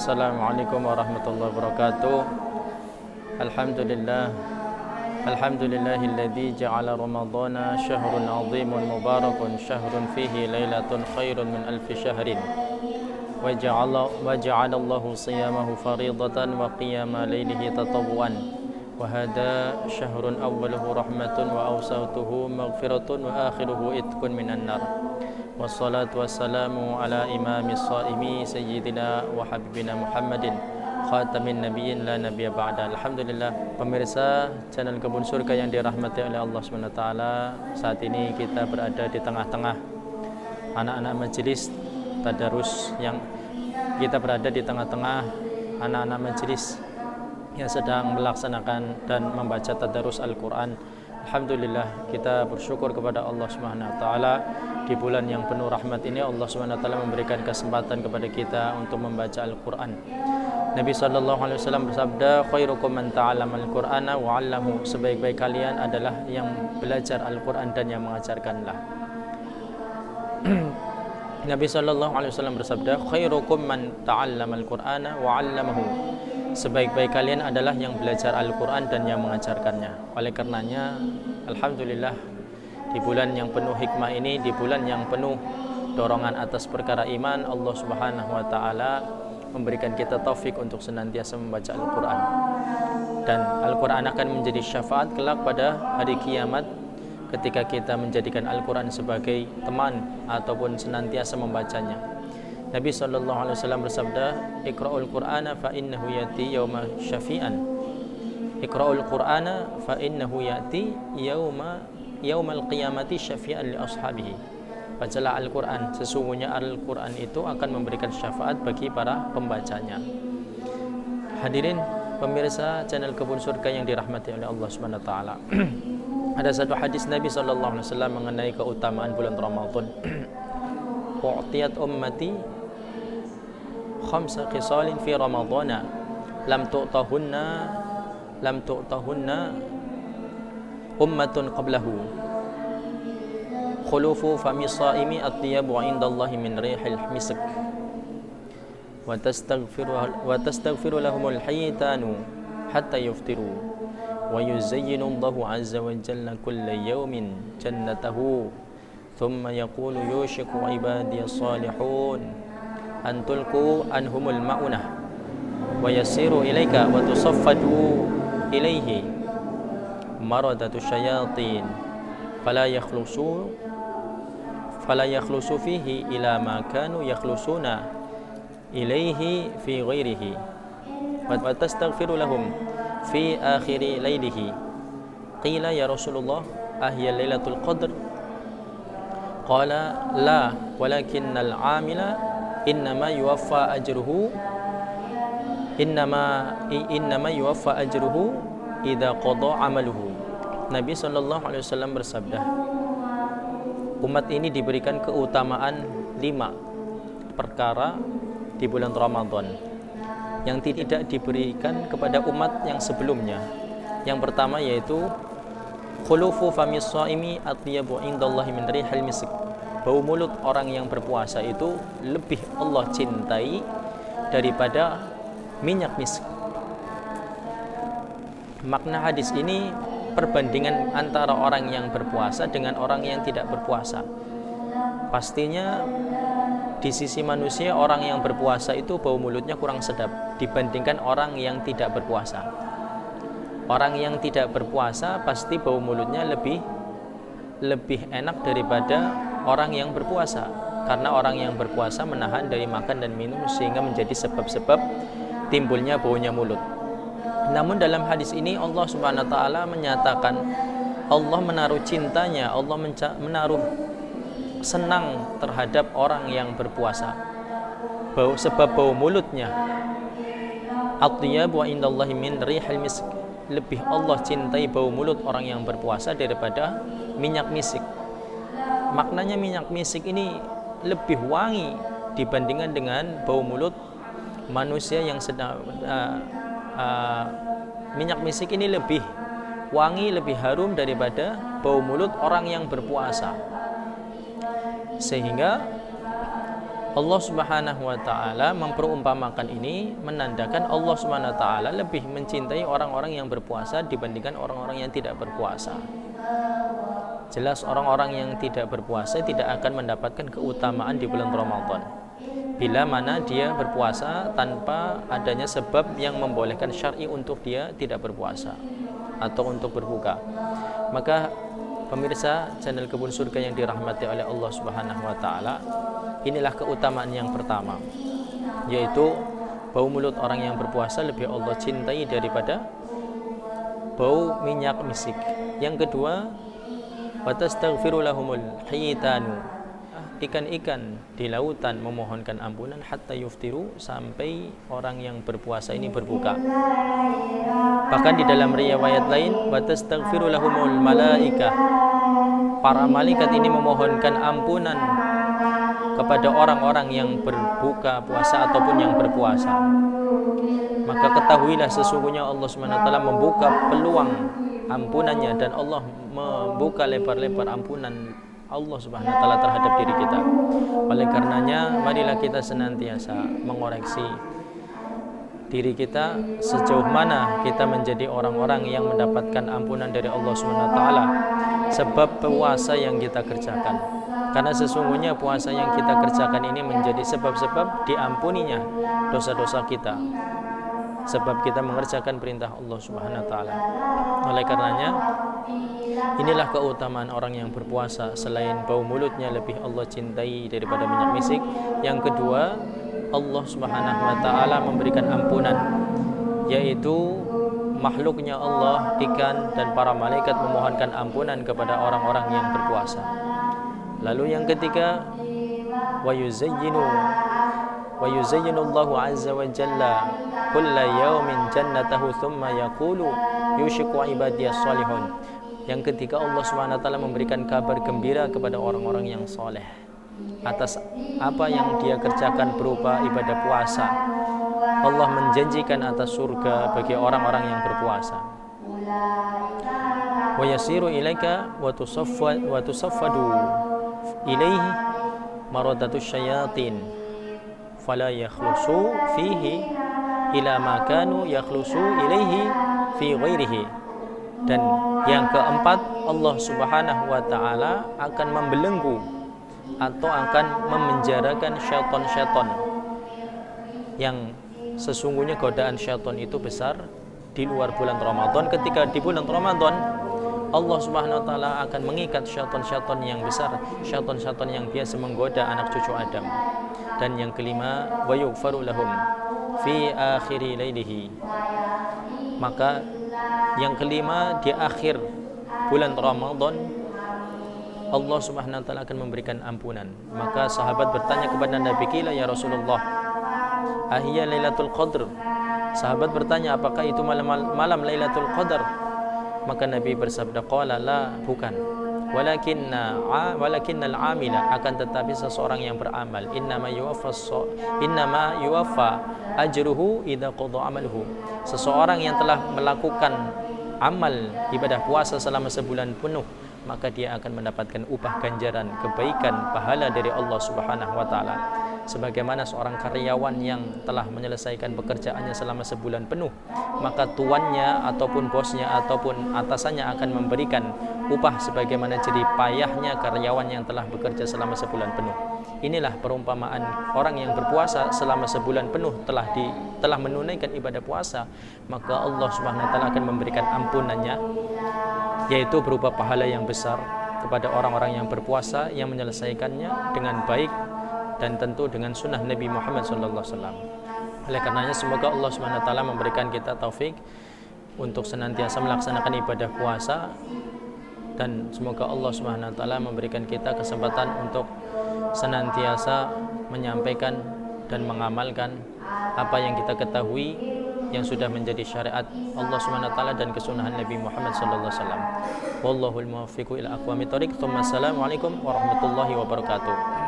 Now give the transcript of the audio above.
Assalamualaikum warahmatullahi wabarakatuh. Alhamdulillah. Alhamdulillahilladzi ja'ala ramadhana syahrun 'azimun mubarakun syahrun fihi lailatun khairun min alfi syahrin. Wa ja'alallahu siyamahu faridatan wa qiyama lailihi tatawwan. Wa hadha syahrun awwaluhu rahmatun wa awsatuhu maghfiratun wa akhiruhu itqun minan nar. Wassalatu wassalamu ala imamis shaimi sayyidina wa habibina Muhammadin khatamin nabiyyin la nabiyya ba'da. Alhamdulillah, pemirsa channel Kebun Surga yang dirahmati oleh Allah SWT, saat ini kita berada di tengah-tengah anak-anak majelis tadarus, yang kita berada di tengah-tengah anak-anak majelis yang sedang melaksanakan dan membaca tadarus Al-Quran. Alhamdulillah, kita bersyukur kepada Allah SWT. Di bulan yang penuh rahmat ini Allah SWT memberikan kesempatan kepada kita untuk membaca Al-Quran. Nabi SAW bersabda, khairukum man ta'allama al-Qur'ana wa 'allamahu. Sebaik-baik kalian adalah yang belajar Al-Quran dan yang mengajarkanlah. Nabi SAW bersabda, khairukum man ta'allama al-Qur'ana wa 'allamahu. Sebaik-baik kalian adalah yang belajar Al-Quran dan yang mengajarkannya. Oleh karenanya, alhamdulillah, di bulan yang penuh hikmah ini, di bulan yang penuh dorongan atas perkara iman, Allah Subhanahu wa taala memberikan kita taufik untuk senantiasa membaca Al-Quran. Dan Al-Quran akan menjadi syafaat kelak pada hari kiamat ketika kita menjadikan Al-Quran sebagai teman ataupun senantiasa membacanya. Nabi SAW bersabda, Iqra'ul Qur'ana fa innahu yati yawma syafi'an. Iqra'ul Qur'ana fa innahu yati yawmal qiyamati syafi'an li ashabihi. Bacalah Al-Quran, sesungguhnya Al-Quran itu akan memberikan syafaat bagi para pembacanya. Hadirin pemirsa channel Kebun Surga yang dirahmati oleh Allah SWT. Ada satu hadis Nabi SAW mengenai keutamaan bulan Ramadan. U'tiyat ummati khamsa khisalin fi ramadhana lam tu'tahunna ummatun qablahu. Khulufu fami shaimi atyabu 'indallahi min rihil misk wa tastaghfiru lahumul haytanu hatta yuftiru wa yuzayyinu Allahu 'azza wa jalla kulla yawmin jannatahu thumma yaqulu yushiku 'ibadiy salihun an tulqu anhumul ma'unah wa yasiru ilaika wa tusaffadu ilaihi maradatu syayatin fala yakhlusu fihi ila ma kanu yakhlusuna ilaihi fi ghairihi wa tastaghfiru lahum fi akhiri lailihi. Qila ya Rasulullah, ahya lailatul qadr? Qala la walakinnal 'amila innama yuwaffa ajruhu idza qada 'amaluhu. Nabi SAW bersabda, umat ini diberikan keutamaan 5 perkara di bulan Ramadan yang tidak diberikan kepada umat yang sebelumnya. Yang pertama yaitu khulufu famis shaimi atyabu 'indallahi min rihil misk. Bau mulut orang yang berpuasa itu lebih Allah cintai daripada minyak misk. Makna hadis ini perbandingan antara orang yang berpuasa dengan orang yang tidak berpuasa. Pastinya di sisi manusia orang yang berpuasa itu bau mulutnya kurang sedap dibandingkan orang yang tidak berpuasa. Orang yang tidak berpuasa pasti bau mulutnya lebih enak daripada orang yang berpuasa, karena orang yang berpuasa menahan dari makan dan minum sehingga menjadi sebab-sebab timbulnya baunya mulut. Namun dalam hadis ini Allah Subhanahu wa taala menyatakan Allah menaruh cintanya, Allah menaruh senang terhadap orang yang berpuasa. Sebab bau mulutnya atyabu 'indallahi min rihil misk. Lebih Allah cintai bau mulut orang yang berpuasa daripada minyak misik. Maknanya minyak misik ini lebih wangi dibandingkan dengan bau mulut manusia yang sedang minyak misik ini lebih wangi, lebih harum daripada bau mulut orang yang berpuasa. Sehingga Allah Subhanahu wa taala memperumpamakan ini menandakan Allah Subhanahu wa taala lebih mencintai orang-orang yang berpuasa dibandingkan orang-orang yang tidak berpuasa. Jelas orang-orang yang tidak berpuasa tidak akan mendapatkan keutamaan di bulan Ramadan. Bila mana dia berpuasa tanpa adanya sebab yang membolehkan syar'i untuk dia tidak berpuasa atau untuk berbuka. Maka pemirsa channel Kebun Surga yang dirahmati oleh Allah Subhanahu wa taala, inilah keutamaan yang pertama, yaitu bau mulut orang yang berpuasa lebih Allah cintai daripada bau minyak misik. Yang kedua, watastaghfiru lahumul hitanu, ikan-ikan di lautan memohonkan ampunan hatta yuftiru, sampai orang yang berpuasa ini berbuka. Bahkan di dalam riwayat lain, watastaghfiru lahumul malaikah, para malaikat ini memohonkan ampunan kepada orang-orang yang berbuka puasa ataupun yang berpuasa. Maka ketahuilah sesungguhnya Allah SWT membuka peluang ampunannya, dan Allah membuka lebar-lebar ampunan Allah Subhanahu wa taala terhadap diri kita. Oleh karenanya, marilah kita senantiasa mengoreksi diri kita sejauh mana kita menjadi orang-orang yang mendapatkan ampunan dari Allah Subhanahu wa taala sebab puasa yang kita kerjakan. Karena sesungguhnya puasa yang kita kerjakan ini menjadi sebab-sebab diampuninya dosa-dosa kita, sebab kita mengerjakan perintah Allah Subhanahu wa taala. Oleh karenanya, inilah keutamaan orang yang berpuasa. Selain bau mulutnya lebih Allah cintai daripada minyak misik, yang kedua, Allah Subhanahu wa taala memberikan ampunan, yaitu makhluknya Allah, ikan dan para malaikat memohonkan ampunan kepada orang-orang yang berpuasa. Lalu yang ketiga, wa yuzayyinu Allahu azza wa jalla kulla yawmin jannatahu thumma yaqulu yushiku ibadiyas salihun. Yang ketiga, Allah Subhanahu wa taala memberikan kabar gembira kepada orang-orang yang soleh atas apa yang dia kerjakan berupa ibadah puasa. Allah menjanjikan atas surga bagi orang-orang yang berpuasa. Wa yasiru ilaika wa tusaffadu ilaihi maradatus syayatin fala yakhlusu fihi ila ma kanu yakhlusu ilaihi fi ghairihi. Dan yang keempat, Allah Subhanahu wa taala akan membelenggu atau akan memenjarakan syaitan-syaitan yang sesungguhnya godaan syaitan itu besar di luar bulan Ramadan. Ketika di bulan Ramadan, Allah Subhanahu wa taala akan mengikat syaitan-syaitan yang besar, syaitan-syaitan yang biasa menggoda anak cucu Adam. Dan yang kelima, wa yughfaru lahum fi akhiri lailihi. Maka yang kelima, di akhir bulan Ramadan Allah Subhanahu wa taala akan memberikan ampunan. Maka sahabat bertanya kepada Nabi, "Qila ya Rasulullah, ahiyya Lailatul Qadr?" Sahabat bertanya, apakah itu malam Lailatul Qadar? Maka Nabi bersabda, qala la, bukan. Walakinnal amila, akan tetapi seseorang yang beramal, innama yuwaffa ajruhu idza qada amaluhu. Seseorang yang telah melakukan amal ibadah puasa selama sebulan penuh, maka dia akan mendapatkan upah ganjaran kebaikan pahala dari Allah Subhanahu wa taala. Sebagaimana seorang karyawan yang telah menyelesaikan pekerjaannya selama sebulan penuh, maka tuannya ataupun bosnya ataupun atasannya akan memberikan upah sebagaimana jerih payahnya karyawan yang telah bekerja selama sebulan penuh. Inilah perumpamaan orang yang berpuasa selama sebulan penuh telah menunaikan ibadah puasa, maka Allah Subhanahu wa taala akan memberikan ampunannya, yaitu berupa pahala yang besar kepada orang-orang yang berpuasa yang menyelesaikannya dengan baik dan tentu dengan sunnah Nabi Muhammad SAW. Oleh karenanya, semoga Allah Subhanahu wa taala memberikan kita taufik untuk senantiasa melaksanakan ibadah puasa, dan semoga Allah Subhanahu wa taala memberikan kita kesempatan untuk senantiasa menyampaikan dan mengamalkan apa yang kita ketahui yang sudah menjadi syariat Allah Subhanahu wa taala dan kesunahan Nabi Muhammad sallallahu alaihi wasallam. Wallahul muwaffiq ila aqwamit thoriq. Assalamualaikum warahmatullahi wabarakatuh.